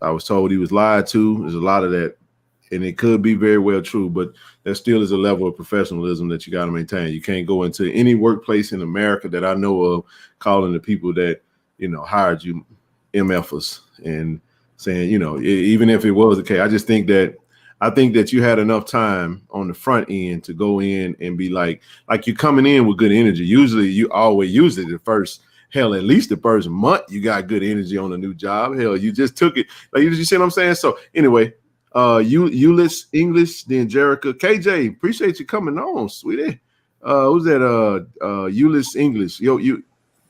I was told he was lied to. There's a lot of that, and it could be very well true, but there still is a level of professionalism that you got to maintain. You can't go into any workplace in America that I know of calling the people that, hired you MFers and saying, even if it was the case, I think that you had enough time on the front end to go in and be like you're coming in with good energy. Usually the first, hell, at least the first month, you got good energy on a new job. Hell, you just took it. Like, you see what I'm saying? So anyway, Euless English, then Jerica. KJ, appreciate you coming on, sweetie. Who's that? Euless English.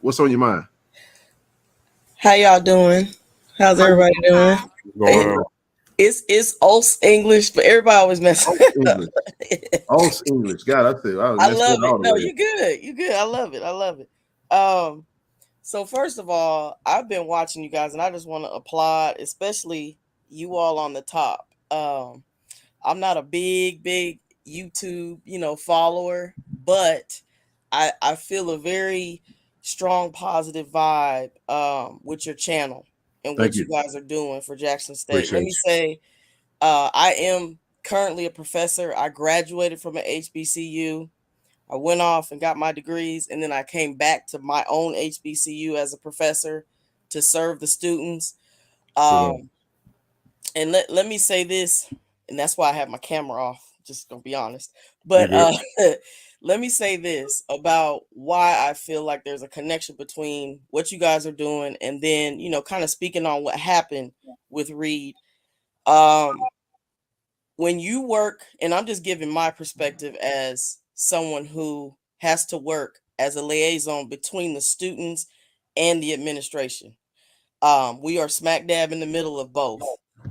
What's on your mind? How y'all doing? How's everybody doing? It's Os English, but everybody always messes up. Os English. God, I love it. No, you good. You good. I love it. I love it. So first of all, I've been watching you guys, and I just want to applaud, especially you all on the top. I'm not a big YouTube, follower, but I feel a very strong positive vibe with your channel and what you guys are doing for Jackson State. Appreciate Let me say, I am currently a professor. I graduated from an HBCU. I went off and got my degrees, and then I came back to my own HBCU as a professor to serve the students. And let me say this, and that's why I have my camera off, just gonna be honest. But let me say this about why I feel like there's a connection between what you guys are doing and then, kind of speaking on what happened with Reed. When you work, and I'm just giving my perspective as someone who has to work as a liaison between the students and the administration. We are smack dab in the middle of both.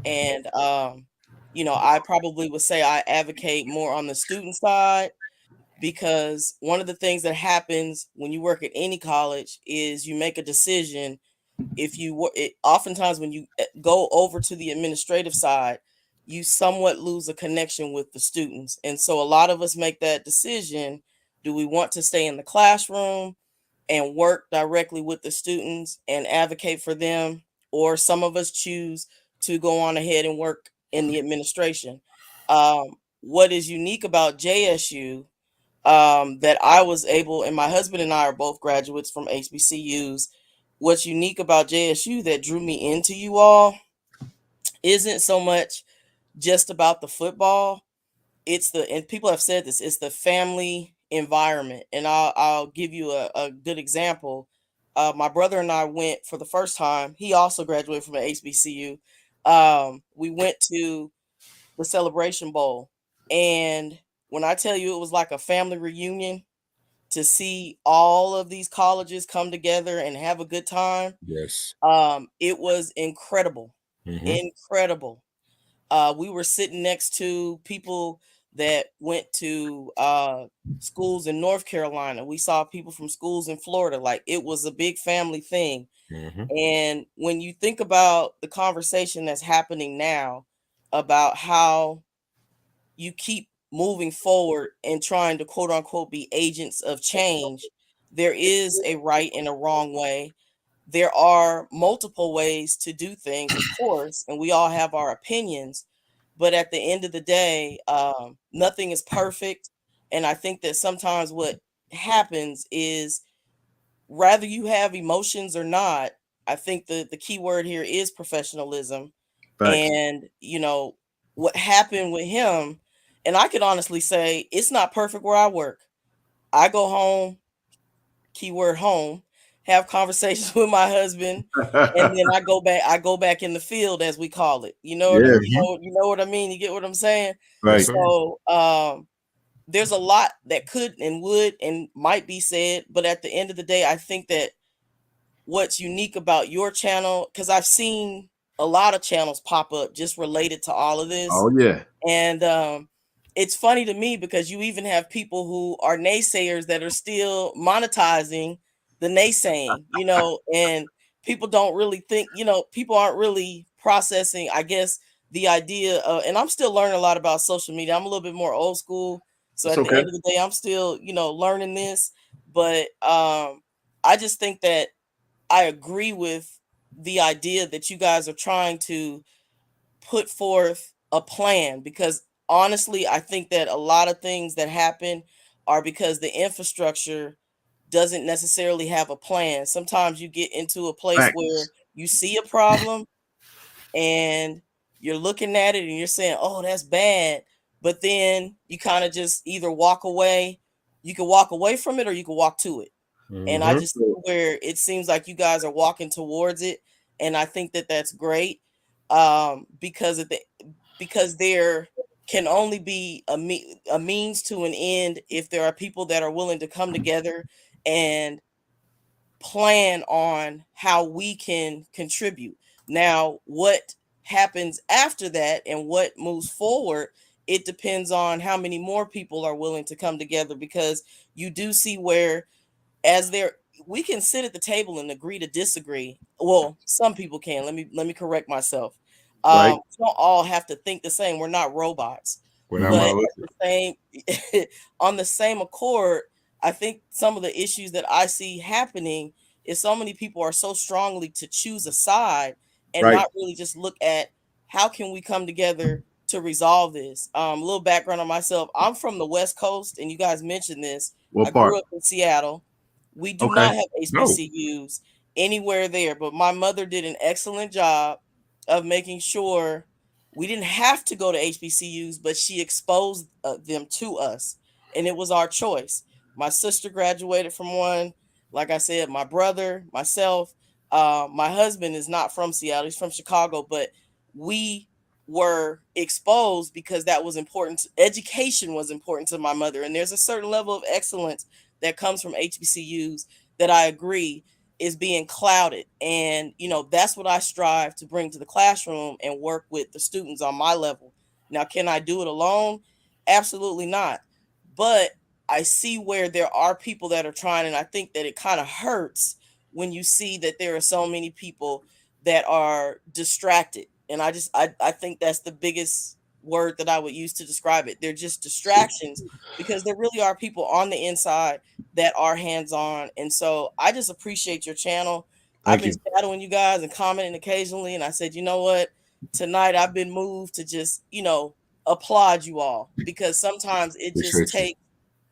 And, I probably would say I advocate more on the student side, because one of the things that happens when you work at any college is you make a decision. Oftentimes when you go over to the administrative side, you somewhat lose a connection with the students. And so a lot of us make that decision. Do we want to stay in the classroom and work directly with the students and advocate for them? Or some of us choose to go on ahead and work in the administration. What is unique about JSU, that I was able, and my husband and I are both graduates from HBCUs. What's unique about JSU that drew me into you all isn't so much just about the football. And people have said this, it's the family environment. And I'll give you a good example. My brother and I went for the first time. He also graduated from an HBCU. We went to the Celebration Bowl. And when I tell you it was like a family reunion, to see all of these colleges come together and have a good time. Yes. It was incredible. Incredible. We were sitting next to people that went to schools in North Carolina. We saw people from schools in Florida. Like, it was a big family thing. And when you think about the conversation that's happening now about how you keep moving forward and trying to quote unquote be agents of change, there is a right and a wrong way. There are multiple ways to do things, of course, and we all have our opinions. But at the end of the day, nothing is perfect. And I think that sometimes what happens is, rather you have emotions or not, I think the key word here is professionalism. And, what happened with him, and I could honestly say it's not perfect where I work. I go home, keyword home, have conversations with my husband, and then I go back in the field, as we call it. You know what I mean? You get what I'm saying? Right. So there's a lot that could and would and might be said, but at the end of the day, I think that what's unique about your channel, because I've seen a lot of channels pop up just related to all of this. Oh yeah. And it's funny to me because you even have people who are naysayers that are still monetizing the naysaying, and people don't really think, people aren't really processing, I guess, the idea of, and I'm still learning a lot about social media. I'm a little bit more old school. So at the end of the day, I'm still, learning this. But I just think that I agree with the idea that you guys are trying to put forth a plan, because honestly, I think that a lot of things that happen are because the infrastructure doesn't necessarily have a plan. Sometimes you get into a place where Facts. you see a problem and you're looking at it and you're saying, "Oh, that's bad." But then you kind of just either walk away. You can walk away from it or you can walk to it. And I Mm-hmm. just see where it seems like you guys are walking towards it, and I think that that's great, because because there can only be a means to an end if there are people that are willing to come together and plan on how we can contribute. Now, what happens after that and what moves forward, it depends on how many more people are willing to come together, because you do see where, as there, we can sit at the table and agree to disagree. Well, some people can. Let me correct myself. Right. We don't all have to think the same. We're not robots. We're not But Mhm. monolithic. at the same on the same accord, I think some of the issues that I see happening is so many people are so strongly to choose a side and Right. not really just look at how can we come together to resolve this. A little background on myself. I'm from the West Coast, and you guys mentioned this. I What grew part? up in Seattle. We do Okay. not have No. HBCUs anywhere there, but my mother did an excellent job of making sure we didn't have to go to HBCUs, but she exposed them to us, and it was our choice. My sister graduated from one. Like I said, my brother, myself, my husband is not from Seattle; he's from Chicago, but we were exposed because that was important. Education was important to my mother, and there's a certain level of excellence that comes from HBCUs that I agree is being clouded. And, that's what I strive to bring to the classroom and work with the students on my level. Now, can I do it alone? Absolutely not. But I see where there are people that are trying, and I think that it kind of hurts when you see that there are so many people that are distracted. And I think that's the biggest word that I would use to describe it. They're just distractions, because there really are people on the inside that are hands-on. And so I just appreciate your channel. I've Thank been you. shadowing you guys and commenting occasionally, and I said, you know what? Tonight I've been moved to just, applaud you all, because sometimes it just Appreciate you. takes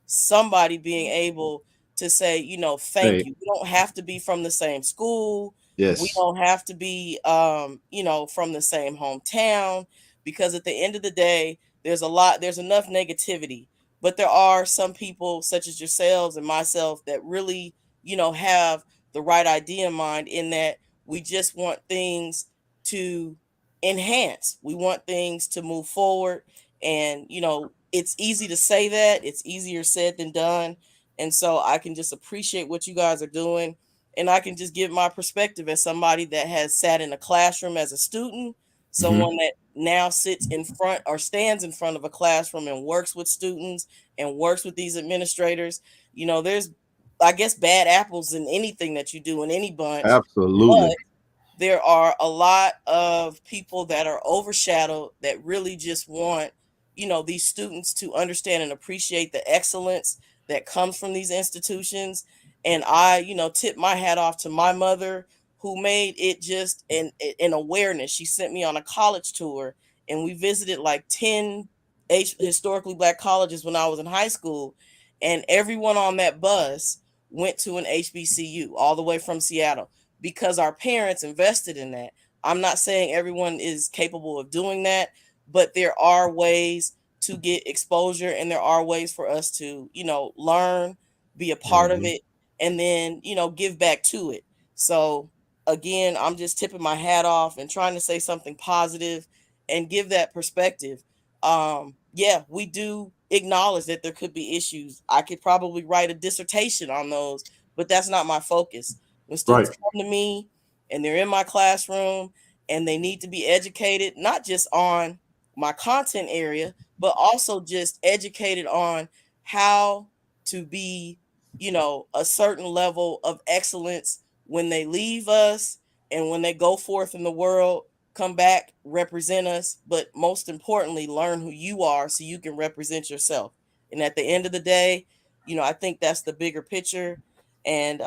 somebody being able to say, thank Hey, you. We don't have to be from the same school. We yes. don't have to be, from the same hometown, because at the end of the day, there's enough negativity. But there are some people, such as yourselves and myself, that really, have the right idea in mind, in that we just want things to enhance. We want things to move forward. And, it's easy to say that, it's easier said than done. And so I can just appreciate what you guys are doing. And I can just give my perspective as somebody that has sat in a classroom as a student, Mm-hmm. someone that now sits in front or stands in front of a classroom and works with students and works with these administrators. There's, I guess, bad apples in anything that you do in any bunch. Absolutely. But there are a lot of people that are overshadowed that really just want, these students to understand and appreciate the excellence that comes from these institutions. And I, tip my hat off to my mother, who made it just an awareness. She sent me on a college tour, and we visited like 10 historically black colleges when I was in high school. And everyone on that bus went to an HBCU all the way from Seattle, because our parents invested in that. I'm not saying everyone is capable of doing that, but there are ways to get exposure, and there are ways for us to, learn, be a part of Mm-hmm. it, and then, give back to it. So again, I'm just tipping my hat off and trying to say something positive and give that perspective. Yeah, we do acknowledge that there could be issues. I could probably write a dissertation on those, but that's not my focus. When students Right. come to me and they're in my classroom and they need to be educated, not just on my content area, but also just educated on how to be, a certain level of excellence when they leave us and when they go forth in the world, come back, represent us, but most importantly, learn who you are so you can represent yourself. And at the end of the day, I think that's the bigger picture. And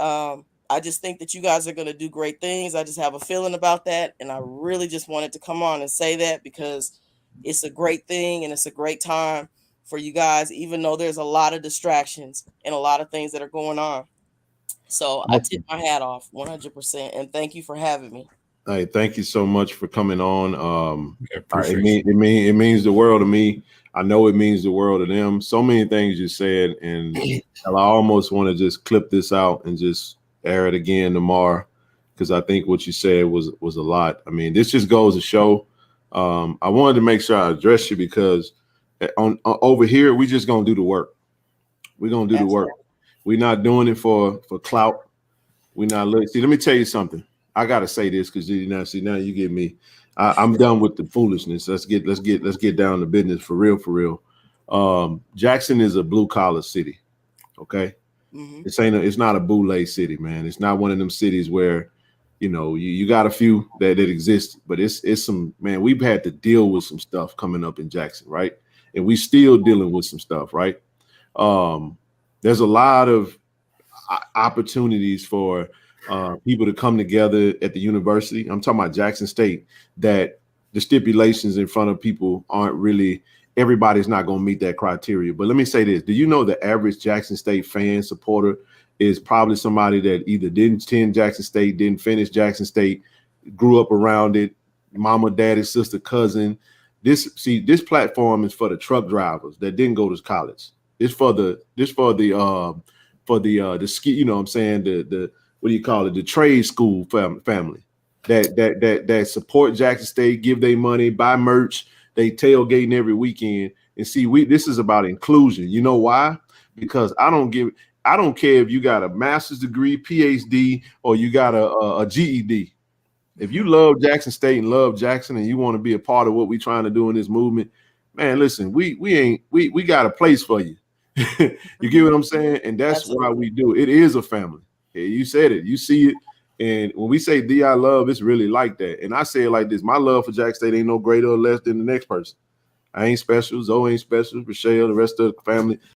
I just think that you guys are going to do great things. I just have a feeling about that. And I really just wanted to come on and say that because it's a great thing and it's a great time for you guys, even though there's a lot of distractions and a lot of things that are going on. So I tip my hat off 100%. And thank you for having me. Hey, thank you so much for coming on. Appreciate It means the world to me. I know it means the world to them. So many things you said, and I almost want to just clip this out and just air it again tomorrow, because I think what you said was a lot. I mean, this just goes to show. I wanted to make sure I address you because over here we just gonna do the work. We're gonna do the work. We're not doing it for clout. We're not looking. See, let me tell you something. I gotta say this because now you get me. I'm done with the foolishness. Let's get down to business for real. Jackson is a blue collar city. Okay, it's not a boule city, man. It's not one of them cities where, you got a few that exist, but it's some, man. We've had to deal with some stuff coming up in Jackson, right? And we still dealing with some stuff, right? There's a lot of opportunities for people to come together at the university. I'm talking about Jackson State, that the stipulations in front of people aren't really, everybody's not going to meet that criteria. But let me say this. Do you know the average Jackson State fan supporter is probably somebody that either didn't attend Jackson State, didn't finish Jackson State, grew up around it, mama, daddy, sister, cousin. This platform is for the truck drivers that didn't go to college. It's for the ski, you know what I'm saying, the what do you call it, the trade school family that support Jackson State, give their money, buy merch, they tailgating every weekend. And see, this is about inclusion. You know why? Because I don't care if you got a master's degree, PhD, or you got a GED. If you love Jackson State and love Jackson and you want to be a part of what we're trying to do in this movement, man, listen, we got a place for you. You get what I'm saying? And that's why we do it. It is a family. Yeah, you said it. You see it. And when we say DI love, it's really like that. And I say it like this. My love for Jackson State ain't no greater or less than the next person. I ain't special. Zoe ain't special. Rochelle, the rest of the family.